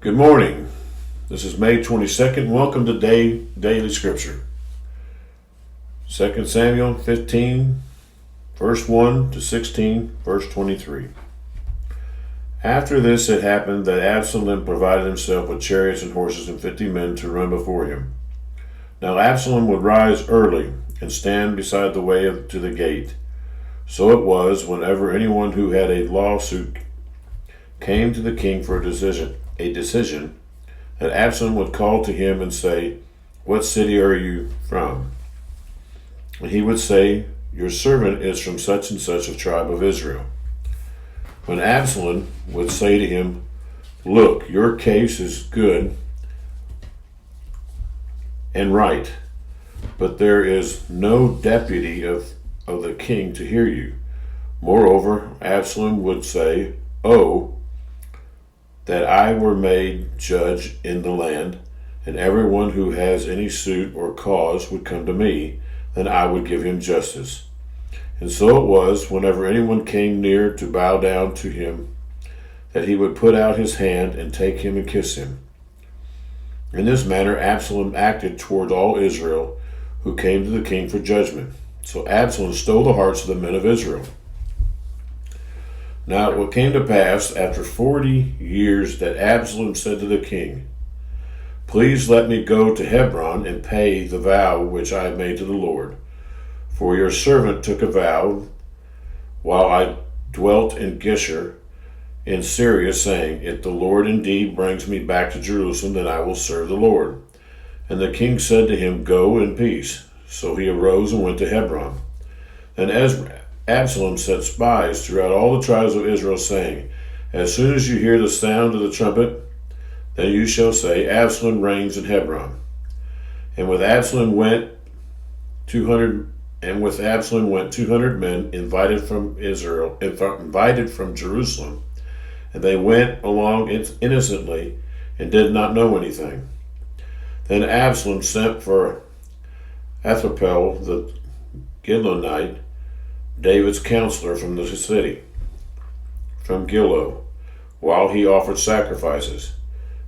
Good morning. This is May 22nd. Welcome to Daily Scripture. 2 Samuel 15, verse 1 to 16, verse 23. After this it happened that Absalom provided himself with chariots and horses and 50 men to run before him. Now Absalom would rise early and stand beside the way to the gate. So it was, whenever anyone who had a lawsuit came to the king for a decision, that Absalom would call to him and say, "What city are you from?" And he would say, "Your servant is from such and such a tribe of Israel." When Absalom would say to him, "Look, your case is good and right, but there is no deputy of the king to hear you." Moreover, Absalom would say, "Oh, that I were made judge in the land, and everyone who has any suit or cause would come to me, then I would give him justice." And so it was, whenever anyone came near to bow down to him, that he would put out his hand and take him and kiss him. In this manner Absalom acted toward all Israel who came to the king for judgment. So Absalom stole the hearts of the men of Israel. Now it came to pass after 40 years that Absalom said to the king, "Please let me go to Hebron and pay the vow which I have made to the Lord. For your servant took a vow while I dwelt in Geshur in Syria, saying, 'If the Lord indeed brings me back to Jerusalem, then I will serve the Lord.' And the king said to him, 'Go in peace.' So he arose and went to Hebron. Then Absalom sent spies throughout all the tribes of Israel, saying, 'As soon as you hear the sound of the trumpet, then you shall say, Absalom reigns in Hebron.' And with Absalom went 200 men invited from Jerusalem, and they went along innocently and did not know anything. Then Absalom sent for Ahithophel the Gilonite, David's counselor, from the city, from Gilo, while he offered sacrifices.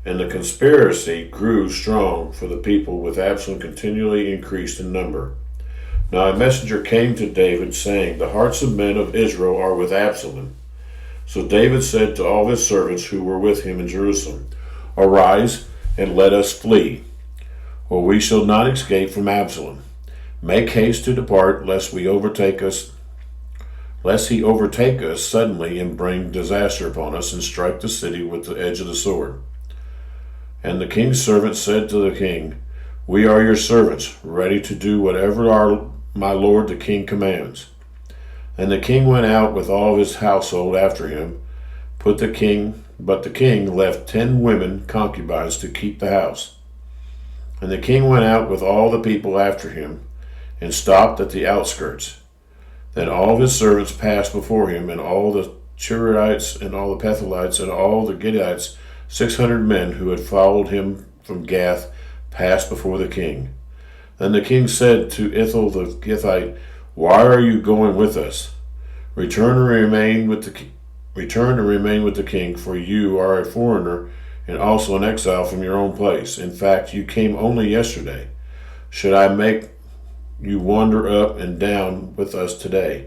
And the conspiracy grew strong, for the people with Absalom continually increased in number. Now a messenger came to David, saying, 'The hearts of men of Israel are with Absalom.' So David said to all his servants who were with him in Jerusalem, 'Arise and let us flee, or we shall not escape from Absalom. Make haste to depart, lest he overtake us suddenly and bring disaster upon us and strike the city with the edge of the sword.' And the king's servants said to the king, 'We are your servants, ready to do whatever my lord the king commands.' And the king went out with all his household after him, but the king left 10 women concubines to keep the house. And the king went out with all the people after him, and stopped at the outskirts. Then all his servants passed before him, and all the Churites and all the Pethelites and all the Gittites, 600 men who had followed him from Gath, passed before the king. Then the king said to Ithiel the Gittite, 'Why are you going with us? Return and remain with the king, for you are a foreigner and also an exile from your own place. In fact, you came only yesterday. Should I make you wander up and down with us today?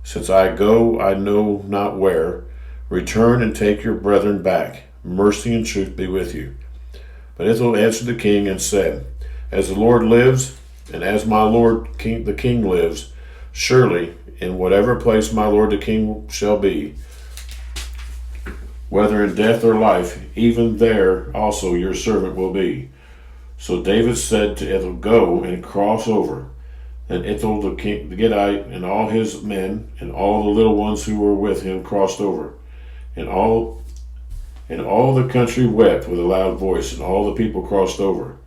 Since I go I know not where. Return and take your brethren back. Mercy and truth be with you.' But Ithiel answered the king and said, 'As the Lord lives, and as my lord the king lives, surely in whatever place my lord the king shall be, whether in death or life, even there also your servant will be.' So David said to Ithiel, 'Go and cross over.' Then Ithiel the Gittite and all his men and all the little ones who were with him crossed over. And all the country wept with a loud voice, and all the people crossed over.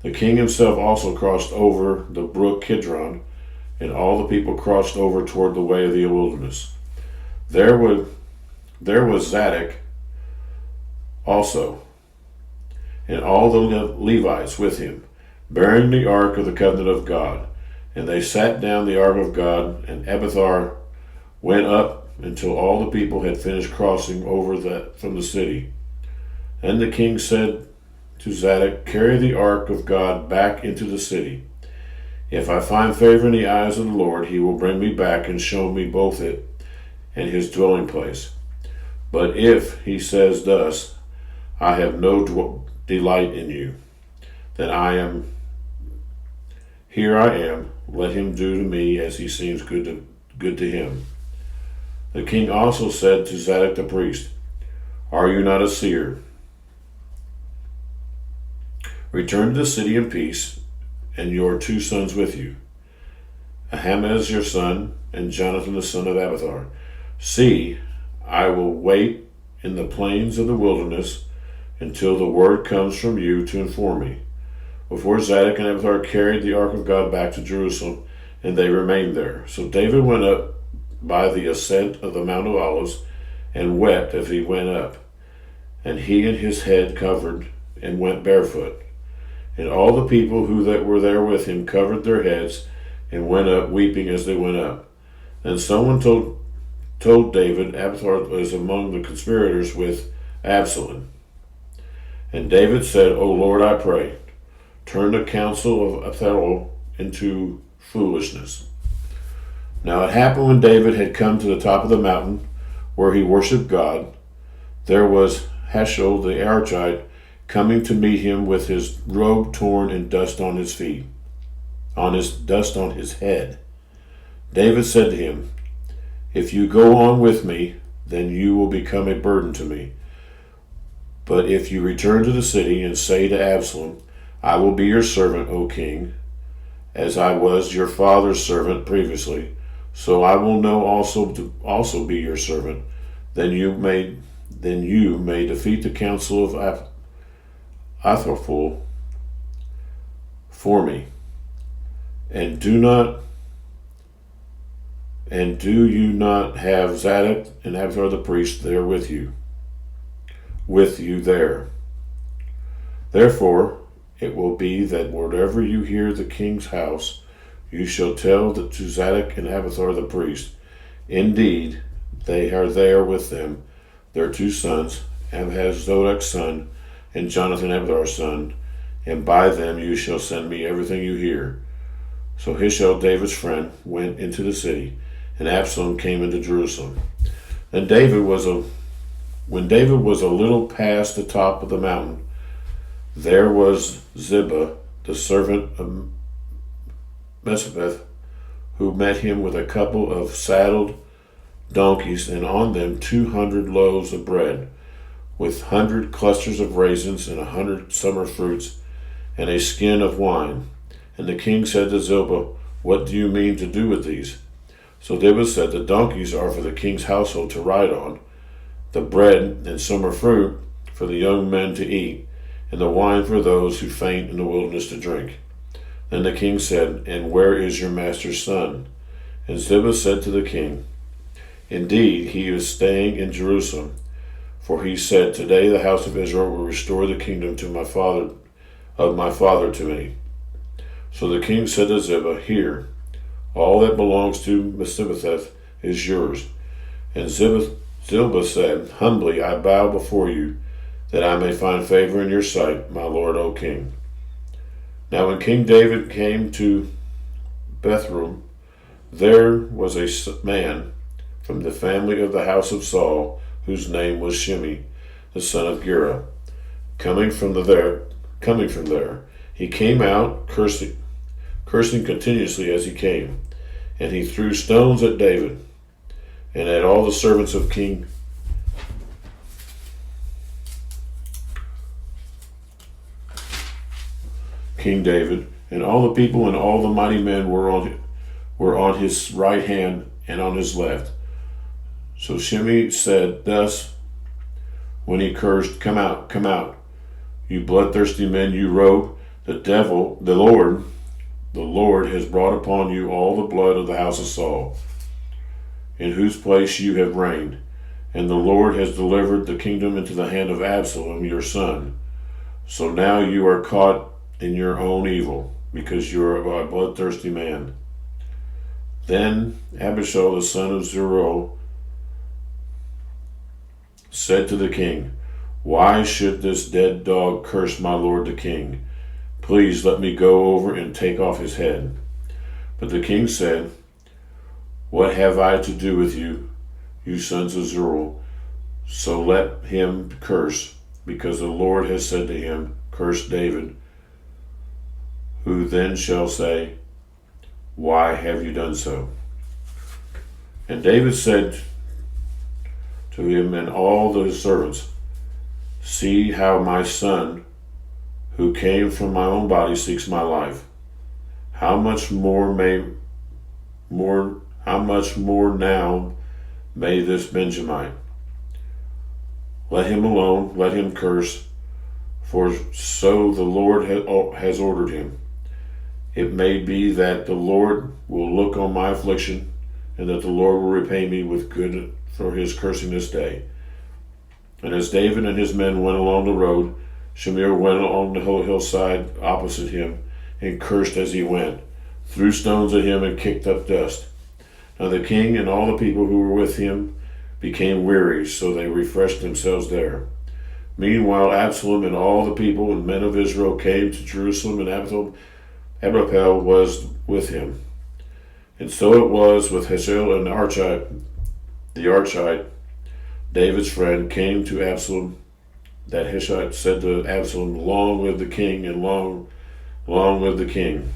The king himself also crossed over the brook Kidron, and all the people crossed over toward the way of the wilderness. There was Zadok also, and all the Levites with him, bearing the ark of the covenant of God. And they sat down the ark of God, and Abiathar went up until all the people had finished crossing over from the city. And the king said to Zadok, "Carry the ark of God back into the city. If I find favor in the eyes of the Lord, he will bring me back and show me both it and his dwelling place. But if he says thus, I have no delight in you, then here I am, let him do to me as he seems good to him." The king also said to Zadok the priest, "Are you not a seer? Return to the city in peace, and your 2 sons with you, Ahimaaz your son, and Jonathan the son of Abiathar. See, I will wait in the plains of the wilderness until the word comes from you to inform me." Before Zadok and Abiathar carried the ark of God back to Jerusalem, and they remained there. So David went up by the ascent of the Mount of Olives, and wept as he went up, and he and his head covered, and went barefoot. And all the people that were there with him covered their heads, and went up weeping as they went up. Then someone told David Abiathar was among the conspirators with Absalom. And David said, "O Lord, I pray, turn the counsel of Abiathar into foolishness." Now it happened when David had come to the top of the mountain where he worshipped God, there was Hazael the Archite coming to meet him with his robe torn and dust on his head. David said to him, "If you go on with me, then you will become a burden to me. But if you return to the city and say to Absalom, I will be your servant, O king, as I was your father's servant previously, so I will know also to also be your servant, then you may defeat the counsel of Ahithophel for me, and do you not have Zadok and Abiathar the priest there with you there? Therefore it will be that whatever you hear the king's house, you shall tell to Zadok and Abiathar the priest. Indeed, they are there with them, their 2 sons, Ahimaaz Zadok's son, and Jonathan Abiathar's son, and by them you shall send me everything you hear." So Hazael, David's friend, went into the city, and Absalom came into Jerusalem. Then when David was a little past the top of the mountain, there was Ziba, the servant of Mephibosheth, who met him with a couple of saddled donkeys, and on them 200 loaves of bread, with 100 clusters of raisins and 100 summer fruits, and a skin of wine. And the king said to Ziba, "What do you mean to do with these?" So Ziba said, "The donkeys are for the king's household to ride on, the bread and summer fruit for the young men to eat, and the wine for those who faint in the wilderness to drink." Then the king said, "And where is your master's son?" And Ziba said to the king, "Indeed, he is staying in Jerusalem. For he said, Today the house of Israel will restore the kingdom to my father to me." So the king said to Ziba, "Here, all that belongs to Mephibosheth is yours." And Ziba said, "Humbly I bow before you, that I may find favor in your sight, my lord, O king." Now when King David came to Bethlehem, there was a man from the family of the house of Saul, whose name was Shimei, the son of Gera. Coming from there, he came out cursing continuously as he came, and he threw stones at David and at all the servants of King David, and all the people and all the mighty men were on his right hand and on his left. So Shimei said thus when he cursed, come out, you bloodthirsty men, you rogue. The Lord has brought upon you all the blood of the house of Saul, in whose place you have reigned, and the Lord has delivered the kingdom into the hand of Absalom your son. So now you are caught in your own evil, because you are a bloodthirsty man. Then Abishai the son of Zeruiah said to the king, Why should this dead dog curse my lord the king? Please let me go over and take off his head. But the king said, What have I to do with you, you sons of Zeruiah? So let him curse, because the Lord has said to him, Curse David. Who then shall say, Why have you done so? And David said to him and all his servants, See how my son, who came from my own body, seeks my life. How much more now may this Benjamite? Let him alone, let him curse, for so the Lord has ordered him. It may be that the Lord will look on my affliction, and that the Lord will repay me with good for his cursing this day. And as David and his men went along the road, Shimei went along the hillside opposite him, and cursed as he went, threw stones at him, and kicked up dust. Now the king and all the people who were with him became weary, so they refreshed themselves there. Meanwhile Absalom and all the people and men of Israel came to Jerusalem, and Ahithophel was with him. And so it was with Hazael and the Archite, David's friend, came to Absalom, that Hushai said to Absalom, Long live the king, and long live the king.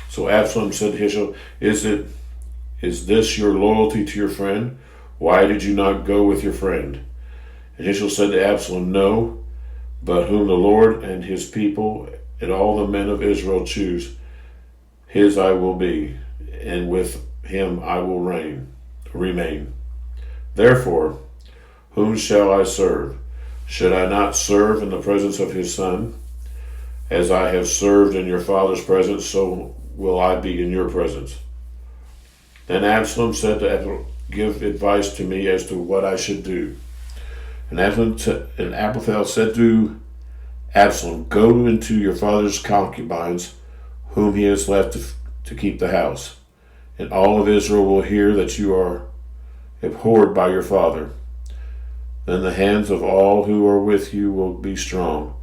So Absalom said to Hushai, Is this your loyalty to your friend? Why did you not go with your friend? And Hushai said to Absalom, No, but whom the Lord and his people and all the men of Israel choose, his I will be, and with him I will remain. Therefore, whom shall I serve? Should I not serve in the presence of his son? As I have served in your father's presence, so will I be in your presence. Then Absalom said to Absalom, Give advice to me as to what I should do. And Ahithophel said to Absalom, Go into your father's concubines, whom he has left to keep the house, and all of Israel will hear that you are abhorred by your father. Then the hands of all who are with you will be strong.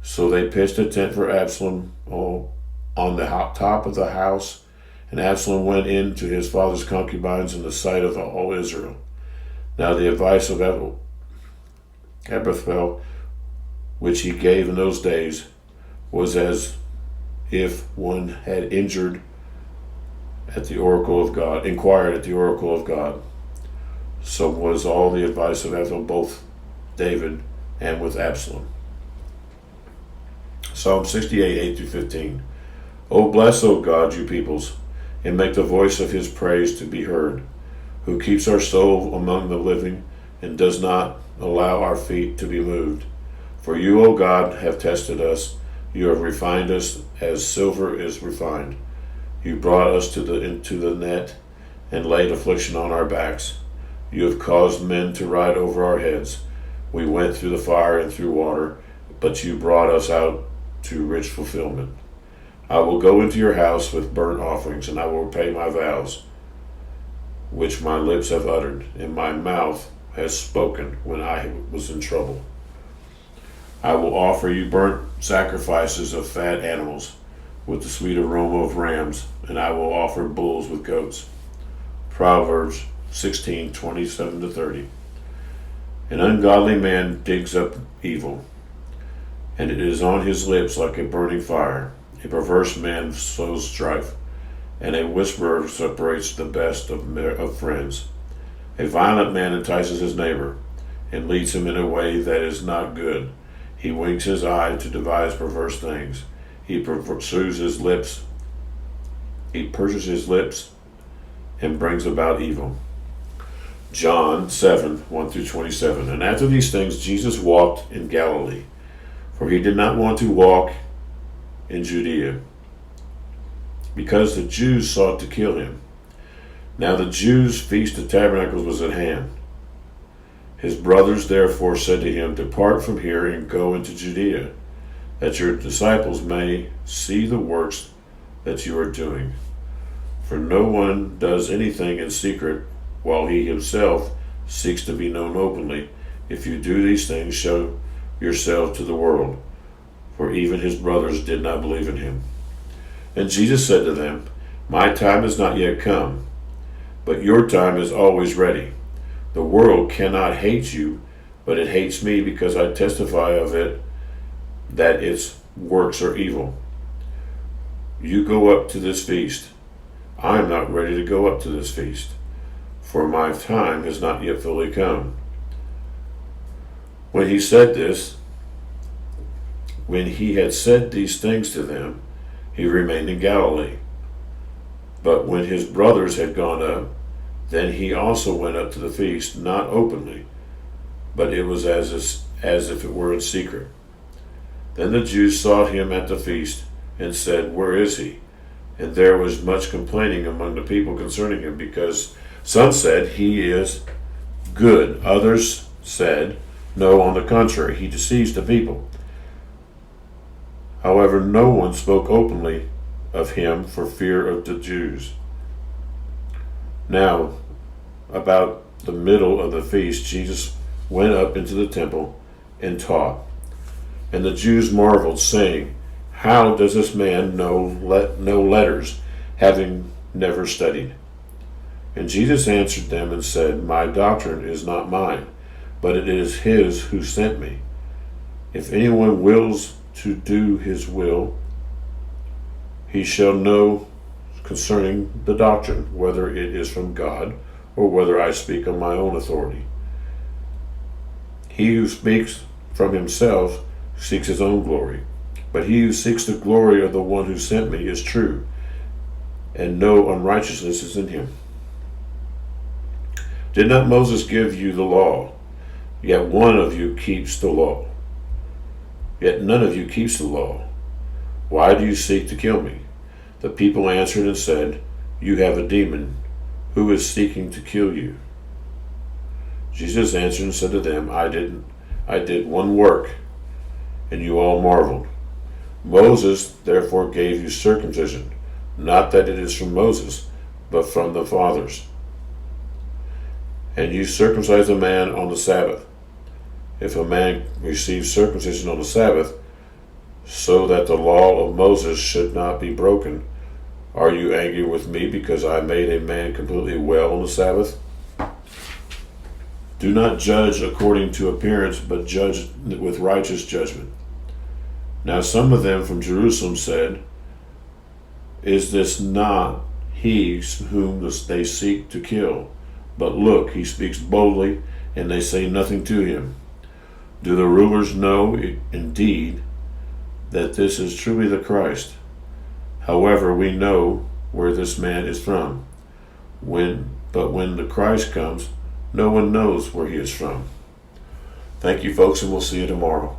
So they pitched a tent for Absalom on the top of the house, and Absalom went in to his father's concubines in the sight of all Israel. Now the advice of Ahithophel, which he gave in those days, was as if one had inquired at the oracle of God. So was all the advice of Ahithophel, both David and with Absalom. Psalm 68, 8-15. O bless, O God, you peoples, and make the voice of his praise to be heard, who keeps our soul among the living, and does not allow our feet to be moved. For you, O God, have tested us. You have refined us as silver is refined. You brought us into the net and laid affliction on our backs. You have caused men to ride over our heads. We went through the fire and through water, but you brought us out to rich fulfillment. I will go into your house with burnt offerings, and I will pay my vows, which my lips have uttered, and my mouth has spoken when I was in trouble. I will offer you burnt sacrifices of fat animals, with the sweet aroma of rams, and I will offer bulls with goats. Proverbs 16:27-30. An ungodly man digs up evil, and it is on his lips like a burning fire. A perverse man sows strife, and a whisperer separates the best of friends. A violent man entices his neighbor, and leads him in a way that is not good. He winks his eye to devise perverse things. He pursues his lips. He purses his lips and brings about evil. John 7:1-27. And after these things Jesus walked in Galilee, for he did not want to walk in Judea, because the Jews sought to kill him. Now the Jews' feast of tabernacles was at hand. His brothers therefore said to him, Depart from here and go into Judea, that your disciples may see the works that you are doing. For no one does anything in secret while he himself seeks to be known openly. If you do these things, yourself to the world, for even his brothers did not believe in him. And Jesus said to them, My time has not yet come, but your time is always ready. The world cannot hate you, but it hates me because I testify of it that its works are evil. You go up to this feast. I am not ready to go up to this feast, for my time has not yet fully come. When he had said these things to them, he remained in Galilee. But when his brothers had gone up, then he also went up to the feast, not openly, but it was as if it were in secret. Then the Jews sought him at the feast, and said, Where is he? And there was much complaining among the people concerning him, because some said, He is good. Others said, No, on the contrary, he deceives the people. However, no one spoke openly of him for fear of the Jews. Now, about the middle of the feast, Jesus went up into the temple and taught. And the Jews marveled, saying, How does this man know letters, having never studied? And Jesus answered them and said, My doctrine is not mine, but it is his who sent me. If anyone wills to do his will, he shall know concerning the doctrine, whether it is from God, or whether I speak on my own authority. He who speaks from himself seeks his own glory, but he who seeks the glory of the one who sent me is true, and no unrighteousness is in him. Did not Moses give you the law? Yet one of you keeps the law. Yet none of you keeps the law. Why do you seek to kill me? The people answered and said, You have a demon. Who is seeking to kill you? Jesus answered and said to them, I did one work, and you all marveled. Moses therefore gave you circumcision, not that it is from Moses, but from the fathers. And you circumcise a man on the Sabbath. If a man receives circumcision on the Sabbath, so that the law of Moses should not be broken, are you angry with me because I made a man completely well on the Sabbath? Do not judge according to appearance, but judge with righteous judgment. Now some of them from Jerusalem said, Is this not he whom they seek to kill? But look, he speaks boldly, and they say nothing to him. Do the rulers know indeed that this is truly the Christ? However, we know where this man is from. But when the Christ comes, no one knows where he is from. Thank you, folks, and we'll see you tomorrow.